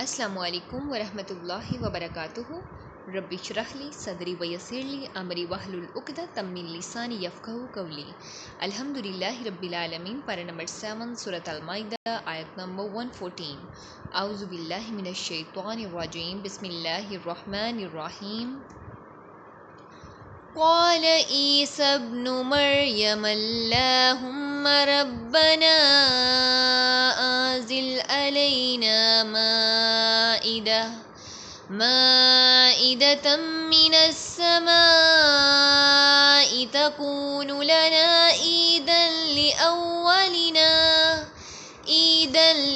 السلام علیکم ورحمۃ اللہ وبرکاتہ۔ رب اشرح لی صدری ویسر لی امری واحلل عقدۃ من لسانی یفقہوا قولی۔ الحمدللہ رب العالمین۔ پارہ نمبر 7 سورۃ المائدہ، آیت نمبر 114۔ اعوذ باللہ من الشیطان الرجیم، بسم اللہ الرحمن الرحیم۔ قال عیسی ابن مریم اللہم ربنا انزل علینا مائدة من السماء تكون لنا عيدا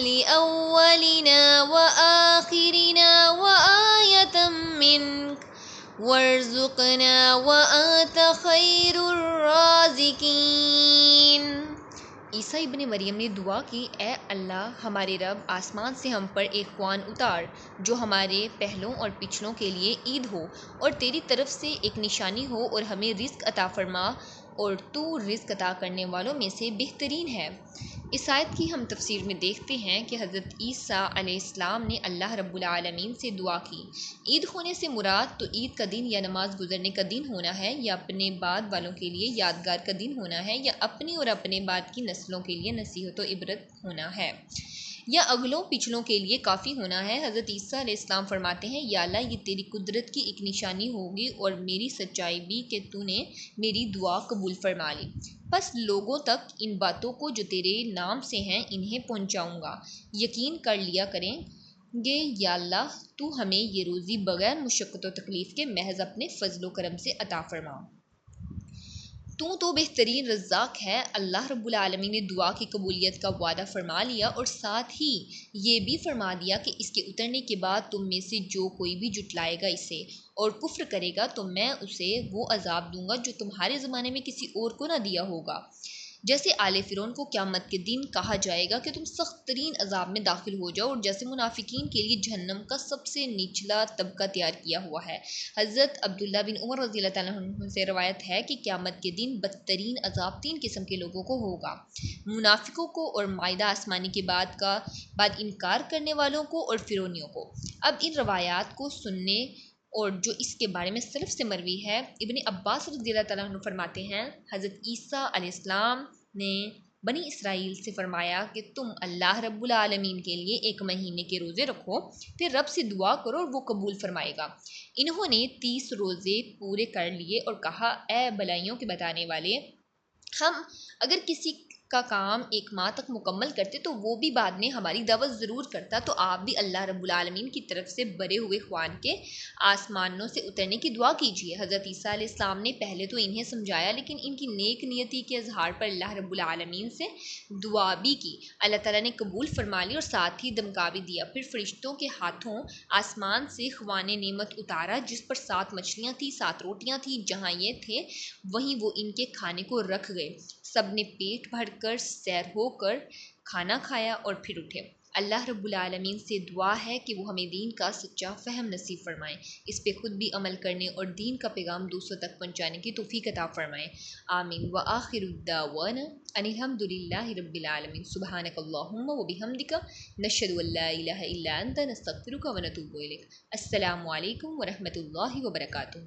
لأولنا وآخرنا وآية منك وارزقنا وأنت خير الرازقين۔ عیسیٰ ابن مریم نے دعا کی، اے اللہ ہمارے رب، آسمان سے ہم پر ایک خوان اتار جو ہمارے پہلوں اور پچھلوں کے لیے عید ہو اور تیری طرف سے ایک نشانی ہو، اور ہمیں رزق عطا فرما، اور تو رزق عطا کرنے والوں میں سے بہترین ہے۔ اس آیت کی ہم تفسیر میں دیکھتے ہیں کہ حضرت عیسیٰ علیہ السلام نے اللہ رب العالمین سے دعا کی۔ عید ہونے سے مراد تو عید کا دن یا نماز گزرنے کا دن ہونا ہے، یا اپنے بعد والوں کے لیے یادگار کا دن ہونا ہے، یا اپنی اور اپنے بعد کی نسلوں کے لیے نصیحت و عبرت ہونا ہے، یا اگلوں پچھلوں کے لیے کافی ہونا ہے۔ حضرت عیسیٰ علیہ السلام فرماتے ہیں، یا اللہ یہ تیری قدرت کی ایک نشانی ہوگی اور میری سچائی بھی کہ تو نے میری دعا قبول فرما لی، پس لوگوں تک ان باتوں کو جو تیرے نام سے ہیں انہیں پہنچاؤں گا، یقین کر لیا کریں گے یا اللہ تو ہمیں یہ روزی بغیر مشقت و تکلیف کے محض اپنے فضل و کرم سے عطا فرما۔ تو بہترین رزاق ہے۔ اللہ رب العالمین نے دعا کی قبولیت کا وعدہ فرما لیا، اور ساتھ ہی یہ بھی فرما دیا کہ اس کے اترنے کے بعد تم میں سے جو کوئی بھی جھٹلائے گا اسے اور کفر کرے گا تو میں اسے وہ عذاب دوں گا جو تمہارے زمانے میں کسی اور کو نہ دیا ہوگا۔ جیسے آل فرعون کو قیامت کے دن کہا جائے گا کہ تم سخت ترین عذاب میں داخل ہو جاؤ، اور جیسے منافقین کے لیے جہنم کا سب سے نچلا طبقہ تیار کیا ہوا ہے۔ حضرت عبداللہ بن عمر رضی اللہ تعالیٰ عنہ سے روایت ہے کہ قیامت کے دن بدترین عذاب 3 قسم کے لوگوں کو ہوگا: منافقوں کو، اور مائدہ آسمانی کے بعد انکار کرنے والوں کو، اور فرعونیوں کو۔ اب ان روایات کو سننے اور جو اس کے بارے میں سلف سے مروی ہے، ابن عباس رضی اللہ تعالیٰ عنہ فرماتے ہیں، حضرت عیسیٰ علیہ السلام نے بنی اسرائیل سے فرمایا کہ تم اللہ رب العالمین کے لیے 1 مہینے کے روزے رکھو، پھر رب سے دعا کرو اور وہ قبول فرمائے گا۔ انہوں نے 30 روزے پورے کر لیے اور کہا، اے بلائیوں کے بتانے والے، ہم اگر کسی کا کام 1 ماہ تک مکمل کرتے تو وہ بھی بعد میں ہماری دعوت ضرور کرتا، تو آپ بھی اللہ رب العالمین کی طرف سے بڑے ہوئے خوان کے آسمانوں سے اترنے کی دعا کیجیے۔ حضرت عیسیٰ علیہ السلام نے پہلے تو انہیں سمجھایا، لیکن ان کی نیک نیتی کے اظہار پر اللہ رب العالمین سے دعا بھی کی، اللہ تعالیٰ نے قبول فرما لی اور ساتھ ہی دمکا بھی دیا۔ پھر فرشتوں کے ہاتھوں آسمان سے خوان نعمت اتارا، جس پر 7 مچھلیاں تھیں، 7 روٹیاں تھیں، جہاں یہ تھے وہیں وہ ان کے کھانے کو رکھ گئے۔ سب نے پیٹ بھر کر سیر ہو کر کھانا کھایا اور پھر اٹھے۔ اللہ رب العالمین سے دعا ہے کہ وہ ہمیں دین کا سچا فہم نصیب فرمائیں، اس پہ خود بھی عمل کرنے اور دین کا پیغام دوسروں تک پہنچانے کی توفیق عطا فرمائیں، آمین۔ وآخر الدعوانا ان الحمد للہ رب العالمین۔ سبحانک اللہم وبحمدک، نشہد ان لا الہ الا انت، نستغفرک ونتوب الیک۔ السلام علیکم ورحمۃ اللہ وبرکاتہ۔